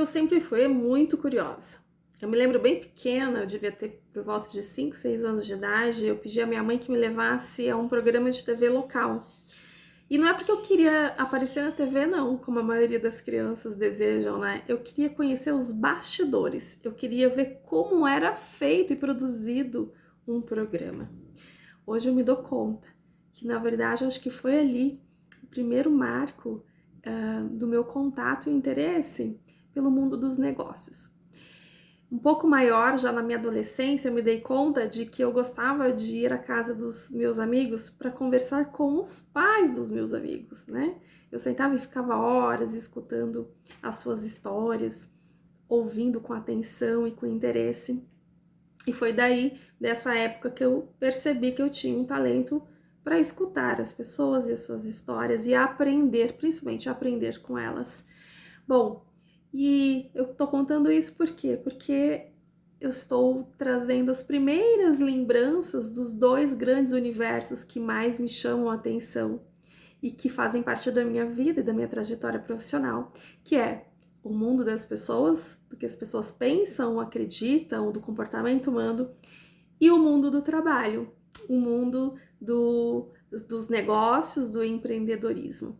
Eu sempre fui muito curiosa. Eu me lembro bem pequena, eu devia ter por volta de 5, 6 anos de idade, eu pedi à minha mãe que me levasse a um programa de TV local. E não é porque eu queria aparecer na TV, não, como a maioria das crianças desejam, né? Eu queria conhecer os bastidores, eu queria ver como era feito e produzido um programa. Hoje eu me dou conta que, na verdade, eu acho que foi ali o primeiro marco do meu contato e interesse pelo mundo dos negócios. Um pouco maior, já na minha adolescência, eu me dei conta de que eu gostava de ir à casa dos meus amigos para conversar com os pais dos meus amigos, né? Eu sentava e ficava horas escutando as suas histórias, ouvindo com atenção e com interesse. E foi daí, dessa época, que eu percebi que eu tinha um talento para escutar as pessoas e as suas histórias e aprender, principalmente aprender com elas. Bom, e eu tô contando isso por quê? Porque eu estou trazendo as primeiras lembranças dos dois grandes universos que mais me chamam a atenção e que fazem parte da minha vida e da minha trajetória profissional, que é o mundo das pessoas, do que as pessoas pensam, acreditam, do comportamento humano, e o mundo do trabalho, o mundo dos negócios, do empreendedorismo.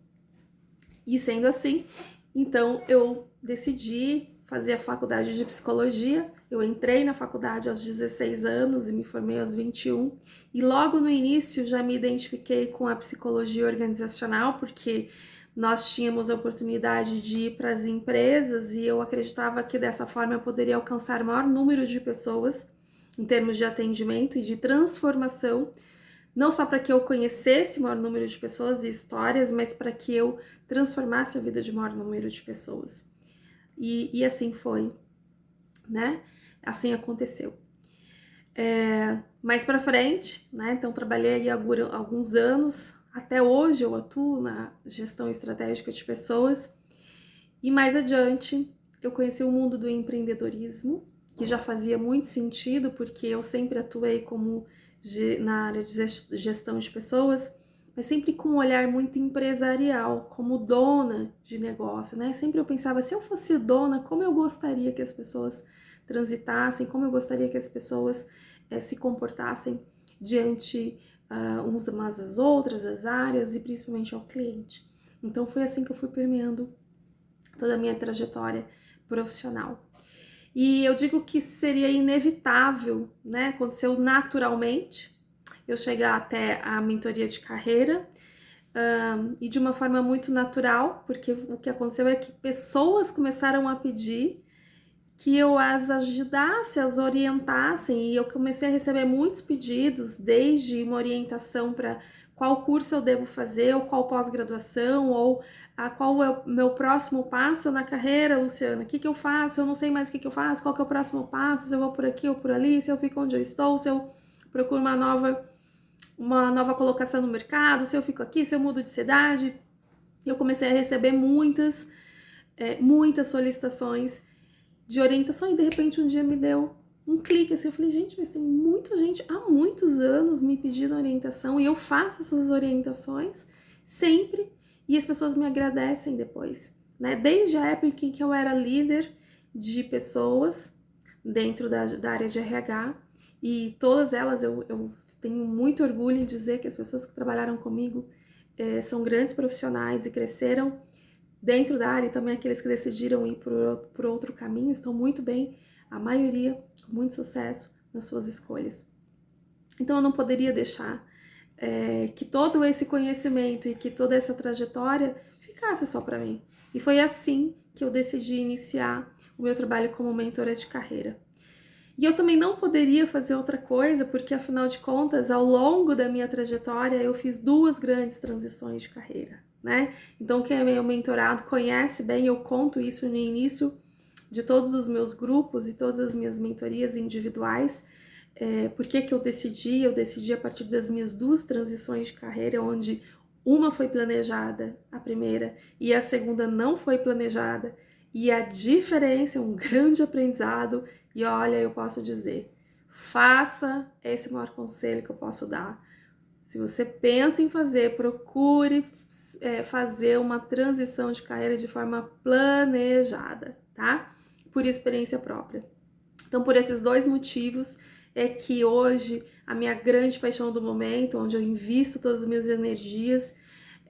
E sendo assim, então eu decidi fazer a faculdade de psicologia. Eu entrei na faculdade aos 16 anos e me formei aos 21. E logo no início já me identifiquei com a psicologia organizacional, porque nós tínhamos a oportunidade de ir para as empresas e eu acreditava que dessa forma eu poderia alcançar o maior número de pessoas em termos de atendimento e de transformação, não só para que eu conhecesse o maior número de pessoas e histórias, mas para que eu transformasse a vida de maior número de pessoas. E assim foi, né? Assim aconteceu. Mais para frente, né? Então trabalhei aí alguns anos, até hoje eu atuo na gestão estratégica de pessoas. E mais adiante eu conheci o mundo do empreendedorismo, que já fazia muito sentido, porque eu sempre atuei como na área de gestão de pessoas, mas sempre com um olhar muito empresarial, como dona de negócio, né? Sempre eu pensava, se eu fosse dona, como eu gostaria que as pessoas transitassem, como eu gostaria que as pessoas se comportassem diante umas às outras, as áreas e principalmente ao cliente. Então foi assim que eu fui permeando toda a minha trajetória profissional. E eu digo que seria inevitável, né? Aconteceu naturalmente eu chegar até a mentoria de carreira e de uma forma muito natural, porque o que aconteceu é que pessoas começaram a pedir que eu as ajudasse, as orientassem, e eu comecei a receber muitos pedidos, desde uma orientação para qual curso eu devo fazer, ou qual pós-graduação, ou qual é o meu próximo passo na carreira, Luciana, o que eu faço, eu não sei mais o que eu faço, qual que é o próximo passo, se eu vou por aqui ou por ali, se eu fico onde eu estou, se eu procuro uma nova colocação no mercado, se eu fico aqui, se eu mudo de cidade. Eu comecei a receber muitas solicitações de orientação e de repente um dia me deu um clique assim, eu falei, gente, mas tem muita gente há muitos anos me pedindo orientação e eu faço essas orientações sempre e as pessoas me agradecem depois, né? Desde a época em que eu era líder de pessoas dentro da área de RH e todas elas eu tenho muito orgulho em dizer que as pessoas que trabalharam comigo são grandes profissionais e cresceram dentro da área, e também aqueles que decidiram ir por outro caminho estão muito bem, a maioria com muito sucesso nas suas escolhas. Então eu não poderia deixar que todo esse conhecimento e que toda essa trajetória ficasse só para mim. E foi assim que eu decidi iniciar o meu trabalho como mentora de carreira. E eu também não poderia fazer outra coisa, porque afinal de contas, ao longo da minha trajetória, eu fiz duas grandes transições de carreira, né? Então, quem é meu mentorado conhece bem, eu conto isso no início de todos os meus grupos e todas as minhas mentorias individuais. Por que eu decidi? Eu decidi a partir das minhas duas transições de carreira, onde uma foi planejada, a primeira, e a segunda não foi planejada. E a diferença é um grande aprendizado. E olha, eu posso dizer, faça esse maior conselho que eu posso dar. Se você pensa em fazer, procure fazer uma transição de carreira de forma planejada, tá? Por experiência própria. Então, por esses dois motivos, é que hoje a minha grande paixão do momento, onde eu invisto todas as minhas energias,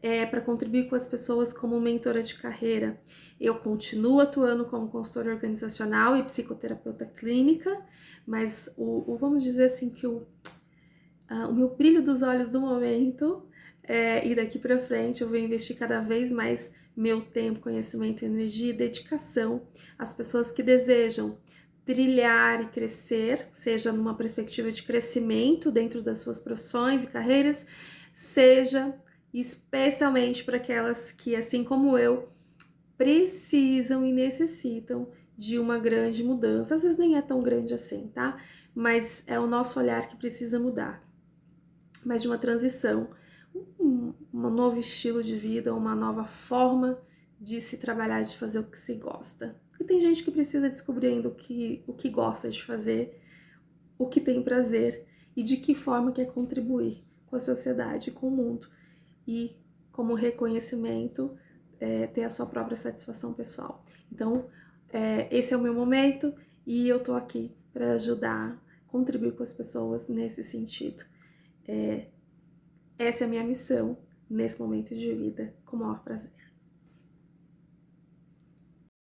é para contribuir com as pessoas como mentora de carreira. Eu continuo atuando como consultora organizacional e psicoterapeuta clínica, mas vamos dizer assim que o meu brilho dos olhos do momento e daqui para frente eu vou investir cada vez mais meu tempo, conhecimento, energia e dedicação às pessoas que desejam trilhar e crescer, seja numa perspectiva de crescimento dentro das suas profissões e carreiras, seja especialmente para aquelas que, assim como eu, precisam e necessitam de uma grande mudança. Às vezes nem é tão grande assim, tá? Mas é o nosso olhar que precisa mudar. Mas de uma transição, um novo estilo de vida, uma nova forma de se trabalhar, de fazer o que se gosta. E tem gente que precisa descobrir ainda o que gosta de fazer, o que tem prazer e de que forma quer contribuir com a sociedade, com o mundo. E como reconhecimento, ter a sua própria satisfação pessoal. Então, esse é o meu momento e eu tô aqui para ajudar, contribuir com as pessoas nesse sentido. Essa é a minha missão nesse momento de vida, com o maior prazer.